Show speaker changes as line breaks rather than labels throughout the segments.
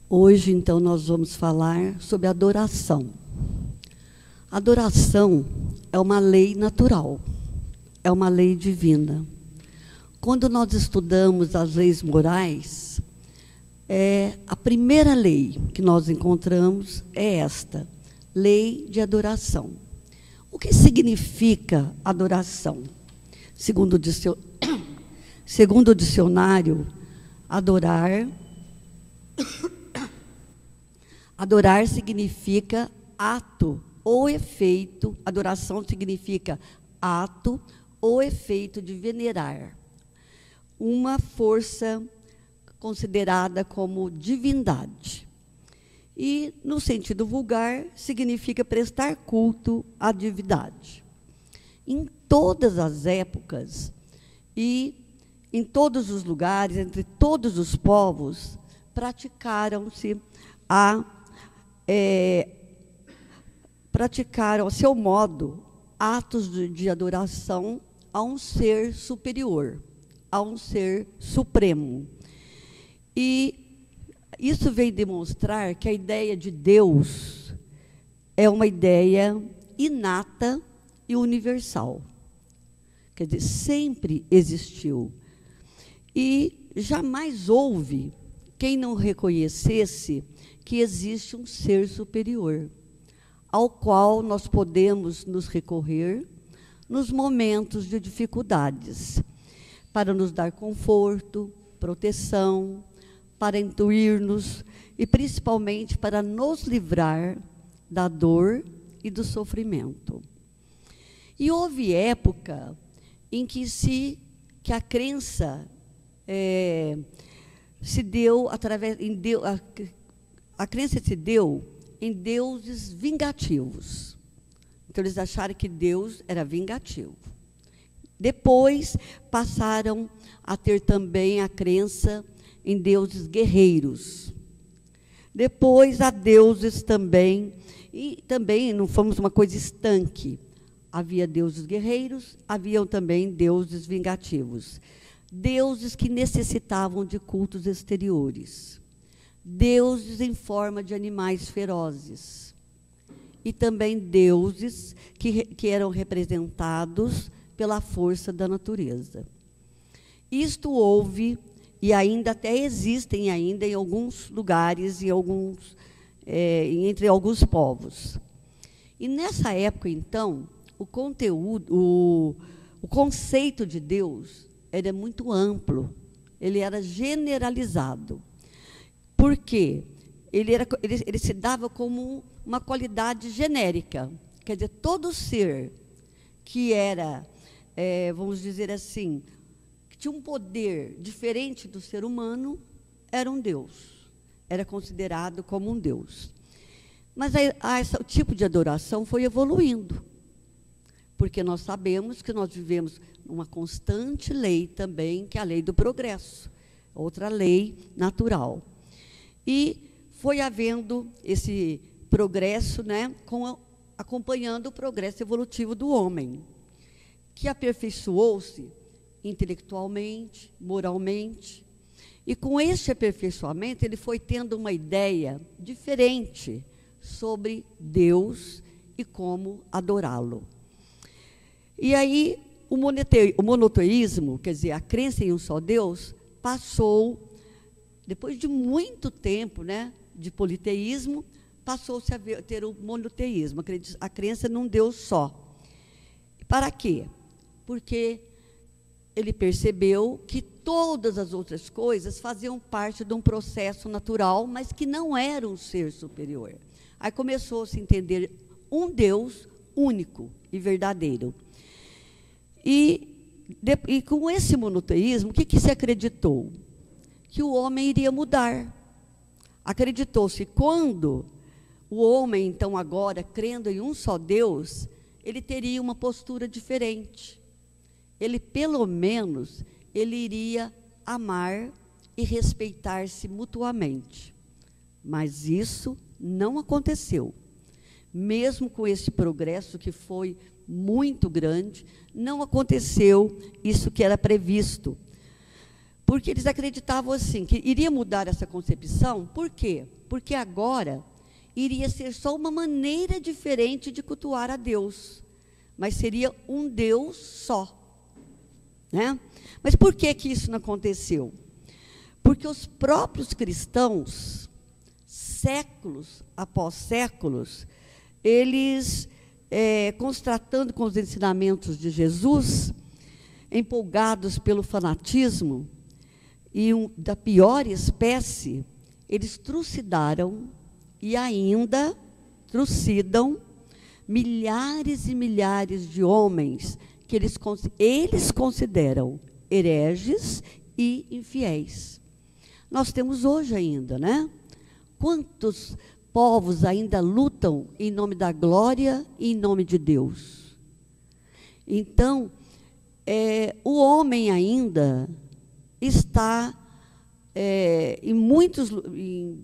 Hoje, então, nós vamos falar sobre adoração. Adoração é uma lei natural, é uma lei divina. Quando nós estudamos as leis morais, a primeira lei que nós encontramos é esta, lei de adoração. O que significa adoração? Segundo o dicionário, adorar significa ato ou efeito, adoração significa ato ou efeito de venerar uma força considerada como divindade. E, no sentido vulgar, significa prestar culto à divindade. Em todas as épocas e em todos os lugares, entre todos os povos, praticaram-se a seu modo atos de adoração a um ser superior, a um ser supremo. E isso vem demonstrar que a ideia de Deus é uma ideia inata e universal. Quer dizer, sempre existiu. E jamais houve quem não reconhecesse que existe um ser superior, ao qual nós podemos nos recorrer nos momentos de dificuldades, para nos dar conforto, proteção, para intuir-nos e, principalmente, para nos livrar da dor e do sofrimento. E houve época em que a crença se deu através a crença se deu em deuses vingativos. Então, eles acharam que Deus era vingativo. Depois, passaram a ter também a crença em deuses guerreiros. Depois, a deuses também, e também não fomos uma coisa estanque. Havia deuses guerreiros, haviam também deuses vingativos. Deuses que necessitavam de cultos exteriores. Deuses em forma de animais ferozes. E também deuses que eram representados pela força da natureza. Isto houve, e ainda até existem ainda em alguns lugares, entre alguns povos. E nessa época, então, o conceito de Deus era muito amplo, ele era generalizado. Por quê? Ele se dava como uma qualidade genérica. Quer dizer, todo ser que era, vamos dizer assim, que tinha um poder diferente do ser humano, era um Deus. Era considerado como um Deus. Mas esse tipo de adoração foi evoluindo. Porque nós sabemos que nós vivemos uma constante lei também, que é a lei do progresso, outra lei natural. E foi havendo esse progresso, né, acompanhando o progresso evolutivo do homem, que aperfeiçoou-se intelectualmente, moralmente, e com este aperfeiçoamento ele foi tendo uma ideia diferente sobre Deus e como adorá-lo. E aí, o monoteísmo, quer dizer, a crença em um só Deus, passou, depois de muito tempo, né, de politeísmo, passou-se a ter o monoteísmo, a crença num Deus só. Para quê? Porque ele percebeu que todas as outras coisas faziam parte de um processo natural, mas que não era um ser superior. Aí começou a se entender um Deus único e verdadeiro. E com esse monoteísmo, o que se acreditou? Que o homem iria mudar. Acreditou-se quando o homem, então, agora, crendo em um só Deus, ele teria uma postura diferente. Ele, pelo menos, ele iria amar e respeitar-se mutuamente. Mas isso não aconteceu. Mesmo com esse progresso que foi muito grande, não aconteceu isso que era previsto. Porque eles acreditavam assim, que iria mudar essa concepção. Por quê? Porque agora iria ser só uma maneira diferente de cultuar a Deus, mas seria um Deus só, né? Mas por que que isso não aconteceu? Porque os próprios cristãos, séculos após séculos, eles, constatando com os ensinamentos de Jesus, empolgados pelo fanatismo, e da pior espécie, eles trucidaram e ainda trucidam milhares e milhares de homens que eles consideram hereges e infiéis. Nós temos hoje ainda, né? Quantos povos ainda lutam em nome da glória e em nome de Deus? Então, o homem ainda está,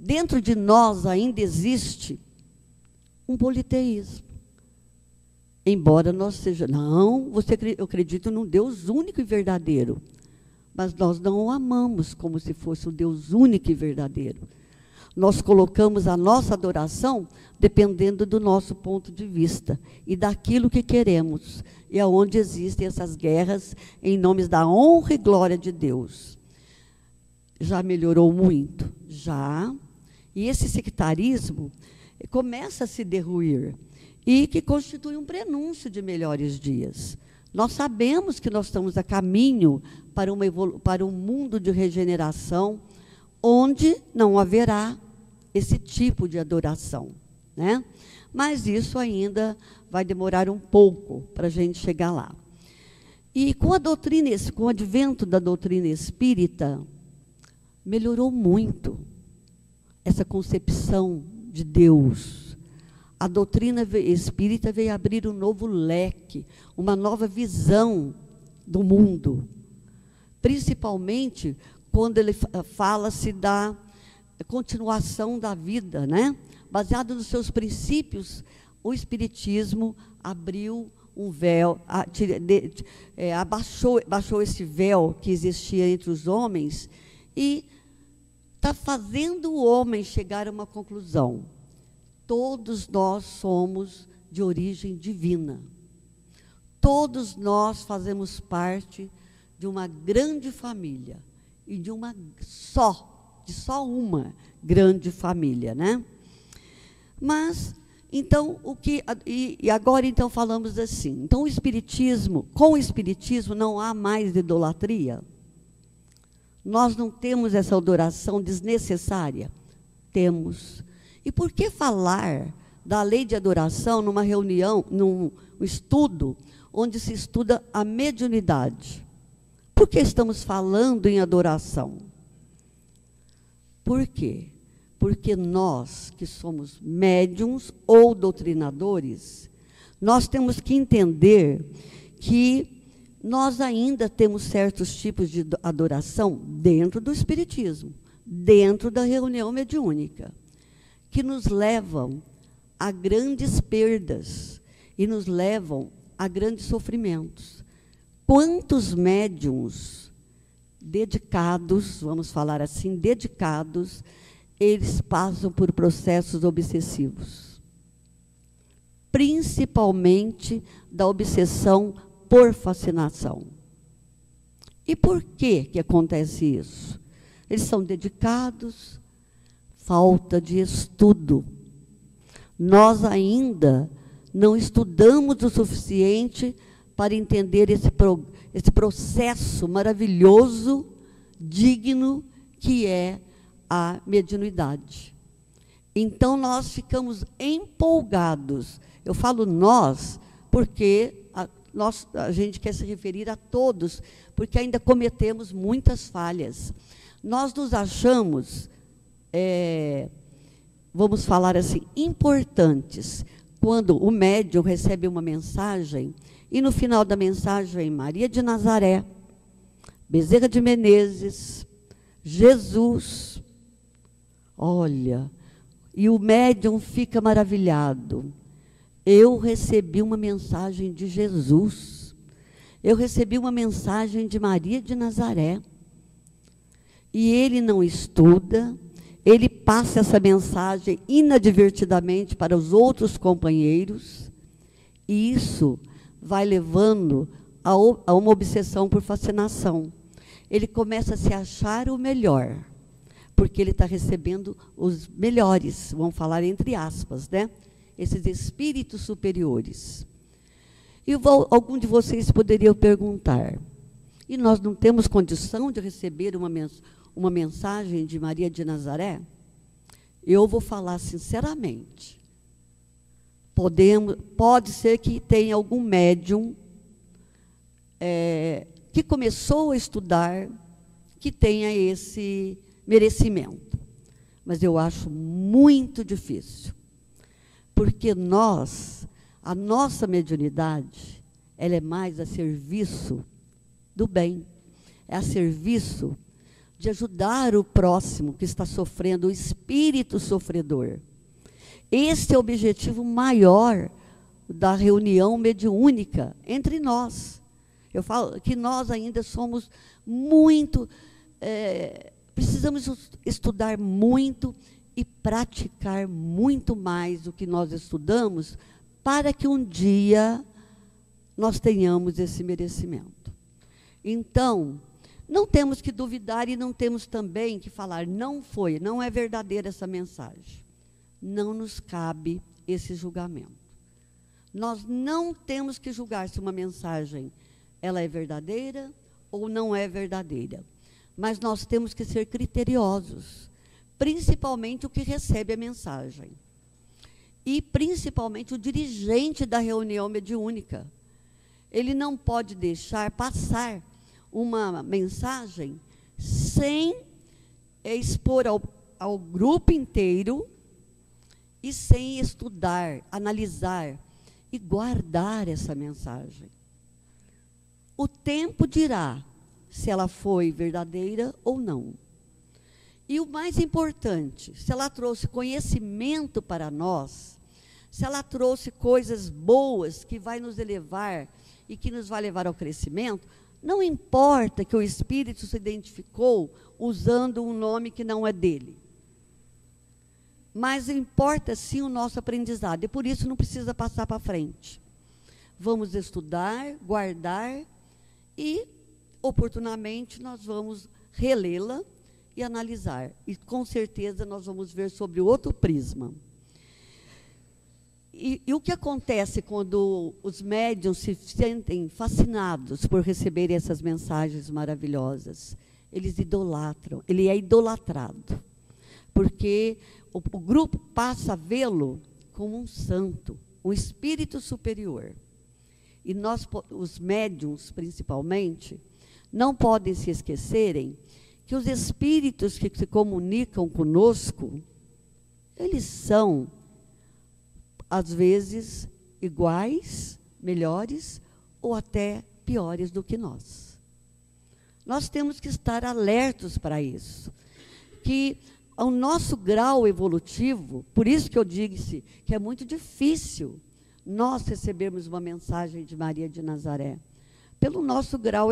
dentro de nós ainda existe um politeísmo. Embora nós eu acredito num Deus único e verdadeiro, mas nós não o amamos como se fosse um Deus único e verdadeiro. Nós colocamos a nossa adoração dependendo do nosso ponto de vista e daquilo que queremos. E é onde existem essas guerras em nome da honra e glória de Deus. Já melhorou muito? Já. E esse sectarismo começa a se derruir e que constitui um prenúncio de melhores dias. Nós sabemos que nós estamos a caminho para um mundo de regeneração, onde não haverá esse tipo de adoração, né? Mas isso ainda vai demorar um pouco para a gente chegar lá. E com o advento da doutrina espírita, melhorou muito essa concepção de Deus. A doutrina espírita veio abrir um novo leque, uma nova visão do mundo, principalmente quando ele fala-se da continuação da vida, né? Baseado nos seus princípios, o Espiritismo abriu um véu, baixou esse véu que existia entre os homens e está fazendo o homem chegar a uma conclusão. Todos nós somos de origem divina. Todos nós fazemos parte de uma grande família e de só uma grande família, né? Mas, então, agora então falamos assim, então com o Espiritismo não há mais idolatria? Nós não temos essa adoração desnecessária? Temos. E por que falar da lei de adoração numa reunião, num estudo, onde se estuda a mediunidade? Por que estamos falando em adoração? Por quê? Porque nós, que somos médiuns ou doutrinadores, nós temos que entender que nós ainda temos certos tipos de adoração dentro do Espiritismo, dentro da reunião mediúnica, que nos levam a grandes perdas e nos levam a grandes sofrimentos. Quantos médiuns dedicados, vamos falar assim, dedicados, eles passam por processos obsessivos, principalmente da obsessão por fascinação. E por que acontece isso? Eles são dedicados, falta de estudo. Nós ainda não estudamos o suficiente para entender esse processo maravilhoso, digno, que é a mediunidade. Então, nós ficamos empolgados. Eu falo nós, porque a gente quer se referir a todos, porque ainda cometemos muitas falhas. Nós nos achamos, vamos falar assim, importantes, quando o médium recebe uma mensagem, e no final da mensagem vem Maria de Nazaré, Bezerra de Menezes, Jesus. Olha, e o médium fica maravilhado. Eu recebi uma mensagem de Jesus. Eu recebi uma mensagem de Maria de Nazaré. e ele não estuda, ele passa essa mensagem inadvertidamente para os outros companheiros, e isso vai levando a uma obsessão por fascinação. Ele começa a se achar o melhor, porque ele está recebendo os melhores, vamos falar entre aspas, né? Esses espíritos superiores. E algum de vocês poderiam perguntar, e nós não temos condição de receber uma mensagem de Maria de Nazaré? Eu vou falar sinceramente. Pode ser que tenha algum médium que começou a estudar, que tenha esse merecimento. Mas eu acho muito difícil. Porque a nossa mediunidade, ela é mais a serviço do bem. É a serviço de ajudar o próximo que está sofrendo, o espírito sofredor. Este é o objetivo maior da reunião mediúnica entre nós. Eu falo que nós ainda somos muito, precisamos estudar muito e praticar muito mais o que nós estudamos para que um dia nós tenhamos esse merecimento. Então, não temos que duvidar e não temos também que falar, não é verdadeira essa mensagem. Não nos cabe esse julgamento. Nós não temos que julgar se uma mensagem ela é verdadeira ou não é verdadeira. Mas nós temos que ser criteriosos, principalmente o que recebe a mensagem. E principalmente o dirigente da reunião mediúnica. Ele não pode deixar passar uma mensagem sem expor ao grupo inteiro e sem estudar, analisar e guardar essa mensagem. O tempo dirá se ela foi verdadeira ou não. E o mais importante, se ela trouxe conhecimento para nós, se ela trouxe coisas boas que vai nos elevar e que nos vai levar ao crescimento, não importa que o espírito se identificou usando um nome que não é dele. Mas importa sim o nosso aprendizado, e por isso não precisa passar para frente. Vamos estudar, guardar e, oportunamente, nós vamos relê-la e analisar. E, com certeza, nós vamos ver sobre outro prisma. E o que acontece quando os médiuns se sentem fascinados por receberem essas mensagens maravilhosas? Eles idolatram, ele é idolatrado. Porque o grupo passa a vê-lo como um santo, um espírito superior. E nós, os médiuns principalmente, não podem se esquecerem que os espíritos que se comunicam conosco, eles são, às vezes, iguais, melhores ou até piores do que nós. Nós temos que estar alertos para isso. Que o nosso grau evolutivo, por isso que eu disse que é muito difícil nós recebermos uma mensagem de Maria de Nazaré, pelo nosso grau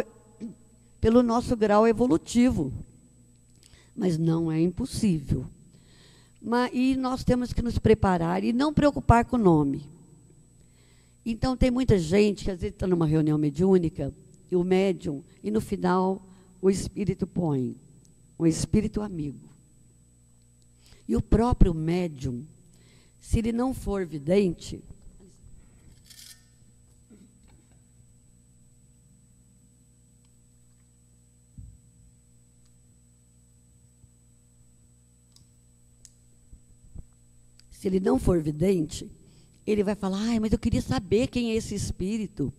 evolutivo. Mas não é impossível. E nós temos que nos preparar e não preocupar com o nome. Então, tem muita gente que às vezes está numa reunião mediúnica, e o médium, e no final o espírito põe, um espírito amigo. E o próprio médium, se ele não for vidente, ele vai falar, ai, mas eu queria saber quem é esse espírito.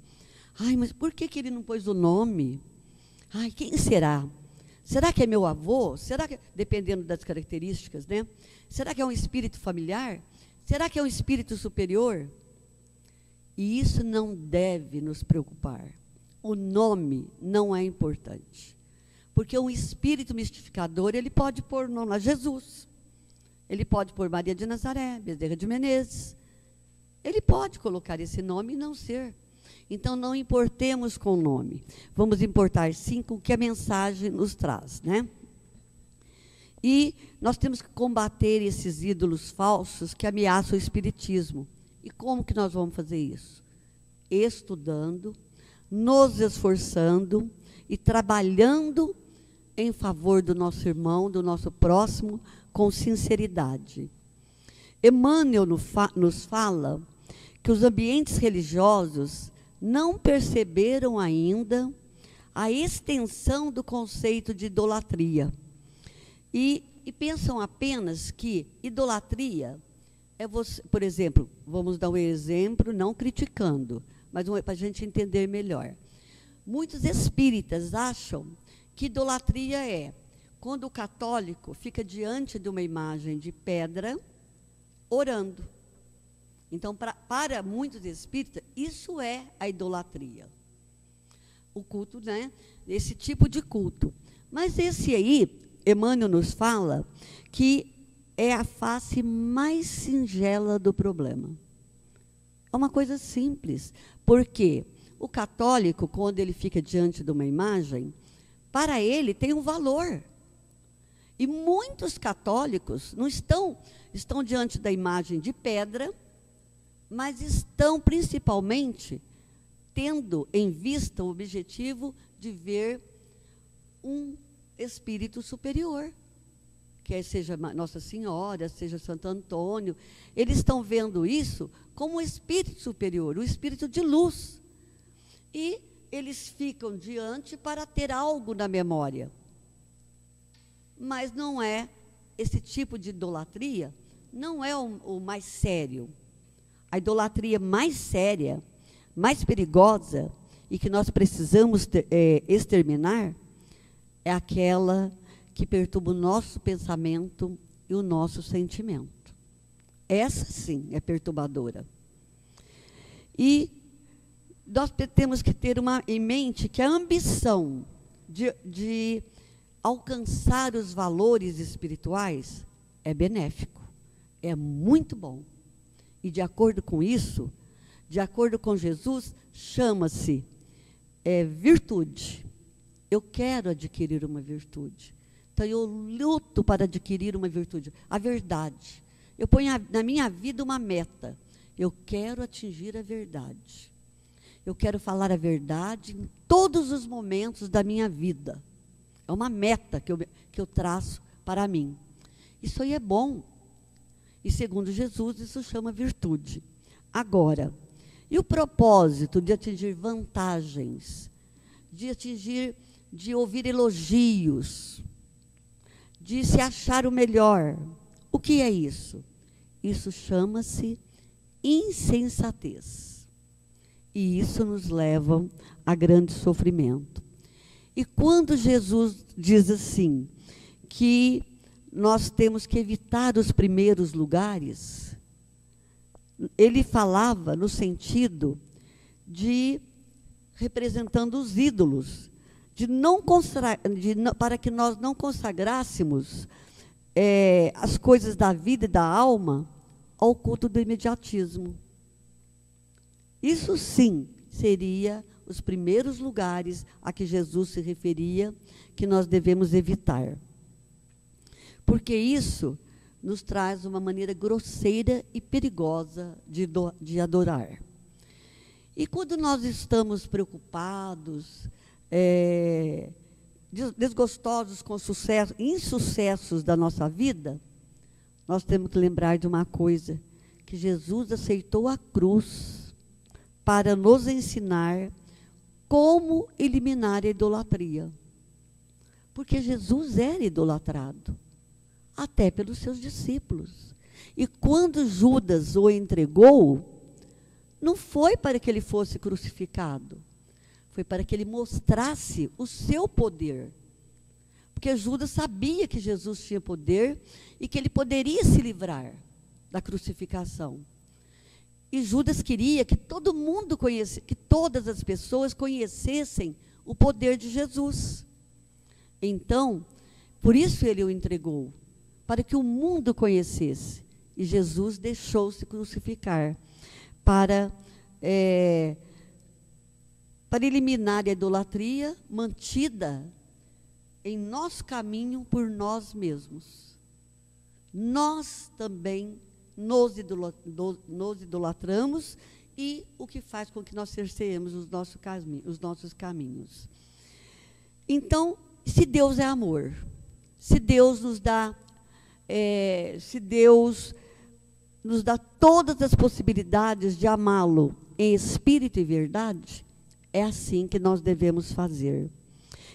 Ai, mas por que ele não pôs o nome? Ai, quem será? Será que é meu avô? Será que, dependendo das características, né? Será que é um espírito familiar? Será que é um espírito superior? E isso não deve nos preocupar. O nome não é importante. Porque um espírito mistificador, ele pode pôr o nome a Jesus. Ele pode pôr Maria de Nazaré, Bezerra de Menezes. Ele pode colocar esse nome e não ser. Então, não importemos com o nome. Vamos importar, sim, com o que a mensagem nos traz, né? E nós temos que combater esses ídolos falsos que ameaçam o espiritismo. E como que nós vamos fazer isso? Estudando, nos esforçando e trabalhando em favor do nosso irmão, do nosso próximo, com sinceridade. Emmanuel nos fala que os ambientes religiosos não perceberam ainda a extensão do conceito de idolatria. E pensam apenas que idolatria é você, por exemplo, vamos dar um exemplo, não criticando, mas para a gente entender melhor. Muitos espíritas acham que idolatria é quando o católico fica diante de uma imagem de pedra orando. Então, para muitos espíritas, isso é a idolatria. O culto, né? Esse tipo de culto. Mas esse aí, Emmanuel nos fala que é a face mais singela do problema. É uma coisa simples, porque o católico, quando ele fica diante de uma imagem, para ele tem um valor. E muitos católicos não estão diante da imagem de pedra, mas estão principalmente tendo em vista o objetivo de ver um espírito superior, quer seja Nossa Senhora, seja Santo Antônio. Eles estão vendo isso como um espírito superior, um espírito de luz. E eles ficam diante para ter algo na memória. Mas não é esse tipo de idolatria, não é o mais sério. A idolatria mais séria, mais perigosa e que nós precisamos exterminar é aquela que perturba o nosso pensamento e o nosso sentimento. Essa, sim, é perturbadora. E nós temos que ter em mente que a ambição de alcançar os valores espirituais é benéfico, é muito bom. E, de acordo com isso, de acordo com Jesus, chama-se virtude. Eu quero adquirir uma virtude. Então, eu luto para adquirir uma virtude. A verdade. Eu ponho na minha vida uma meta. Eu quero atingir a verdade. Eu quero falar a verdade em todos os momentos da minha vida. É uma meta que eu traço para mim. Isso aí é bom. E, segundo Jesus, isso chama virtude. Agora, e o propósito de atingir vantagens, de ouvir elogios, de se achar o melhor? O que é isso? Isso chama-se insensatez. E isso nos leva a grande sofrimento. E quando Jesus diz assim, que nós temos que evitar os primeiros lugares, ele falava no sentido de, representando os ídolos, para que nós não consagrássemos as coisas da vida e da alma ao culto do imediatismo. Isso sim seria os primeiros lugares a que Jesus se referia, que nós devemos evitar. Porque isso nos traz uma maneira grosseira e perigosa de adorar. E quando nós estamos preocupados, desgostosos com insucessos da nossa vida, nós temos que lembrar de uma coisa, que Jesus aceitou a cruz para nos ensinar como eliminar a idolatria. Porque Jesus era idolatrado, até pelos seus discípulos. E quando Judas o entregou, não foi para que ele fosse crucificado, foi para que ele mostrasse o seu poder. Porque Judas sabia que Jesus tinha poder e que ele poderia se livrar da crucificação. E Judas queria que todo mundo conhecesse, que todas as pessoas conhecessem o poder de Jesus. Então, por isso ele o entregou, para que o mundo conhecesse. E Jesus deixou-se crucificar para eliminar a idolatria mantida em nosso caminho por nós mesmos. Nós também nos idolatramos, e o que faz com que nós cerceemos os nossos caminhos. Então, se Deus é amor, se Deus nos dá todas as possibilidades de amá-lo em espírito e verdade, é assim que nós devemos fazer.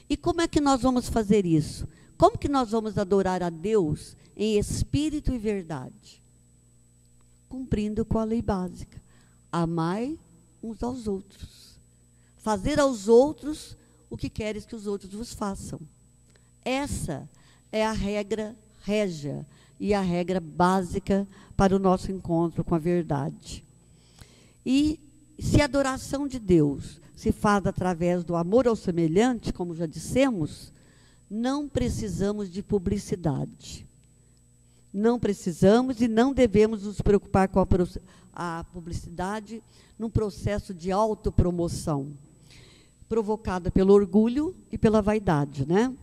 E como é que nós vamos fazer isso? Como que nós vamos adorar a Deus em espírito e verdade? Cumprindo com a lei básica. Amai uns aos outros. Fazer aos outros o que queres que os outros vos façam. Essa é a regra régia e a regra básica para o nosso encontro com a verdade. E se a adoração de Deus se faz através do amor ao semelhante, como já dissemos, não precisamos de publicidade. Não precisamos e não devemos nos preocupar com a publicidade num processo de autopromoção, provocada pelo orgulho e pela vaidade, né?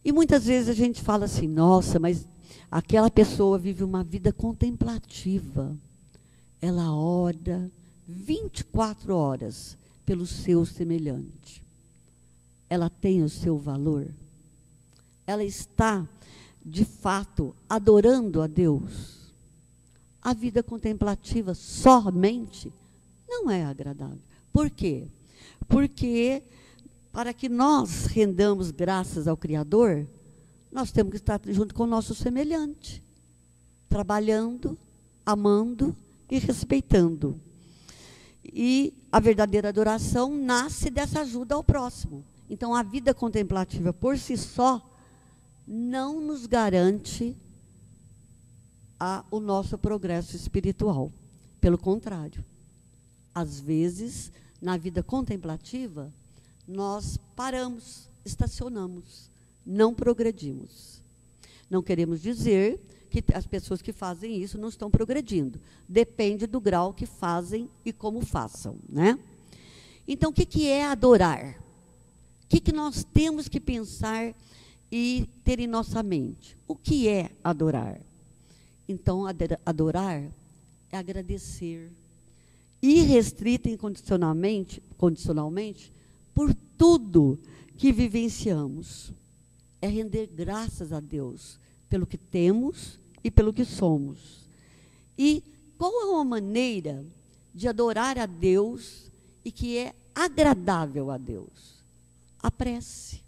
E muitas vezes a gente fala assim, nossa, mas aquela pessoa vive uma vida contemplativa. Ela ora 24 horas pelo seu semelhante. Ela tem o seu valor. Ela está, de fato, adorando a Deus. A vida contemplativa somente não é agradável. Por quê? Porque para que nós rendamos graças ao Criador, nós temos que estar junto com o nosso semelhante, trabalhando, amando e respeitando. E a verdadeira adoração nasce dessa ajuda ao próximo. Então, a vida contemplativa por si só não nos garante o nosso progresso espiritual. Pelo contrário, às vezes, na vida contemplativa, nós paramos, estacionamos, não progredimos. Não queremos dizer que as pessoas que fazem isso não estão progredindo. Depende do grau que fazem e como façam, né? Então, o que é adorar? O que nós temos que pensar e ter em nossa mente? O que é adorar? Então, adorar é agradecer, irrestrita e incondicionalmente, por tudo que vivenciamos. É render graças a Deus pelo que temos e pelo que somos. E qual é uma maneira de adorar a Deus e que é agradável a Deus? A prece.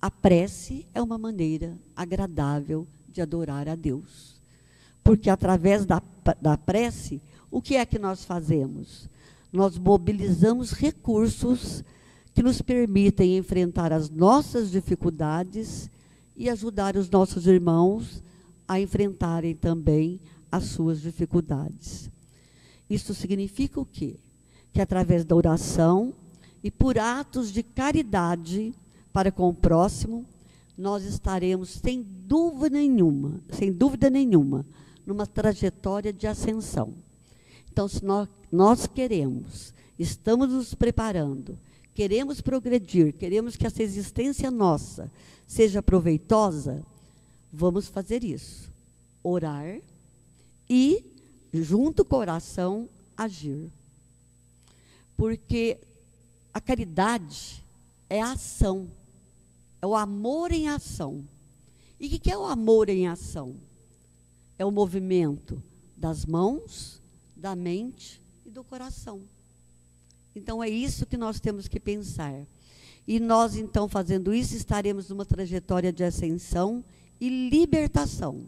A prece é uma maneira agradável de adorar a Deus. Porque através da prece, o que é que nós fazemos? Nós mobilizamos recursos que nos permitem enfrentar as nossas dificuldades e ajudar os nossos irmãos a enfrentarem também as suas dificuldades. Isso significa o quê? Que através da oração e por atos de caridade para com o próximo, nós estaremos, sem dúvida nenhuma, numa trajetória de ascensão. Então, se nós queremos, estamos nos preparando, queremos progredir, queremos que essa existência nossa seja proveitosa, vamos fazer isso. Orar e, junto com a oração, agir. Porque a caridade é a ação, é o amor em ação. E o que é o amor em ação? É o movimento das mãos, da mente e do coração. Então, é isso que nós temos que pensar. E nós, então, fazendo isso, estaremos numa trajetória de ascensão e libertação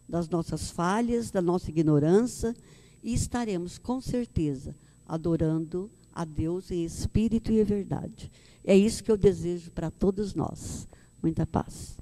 das nossas falhas, da nossa ignorância, e estaremos, com certeza, adorando a Deus em espírito e em verdade. É isso que eu desejo para todos nós. Muita paz.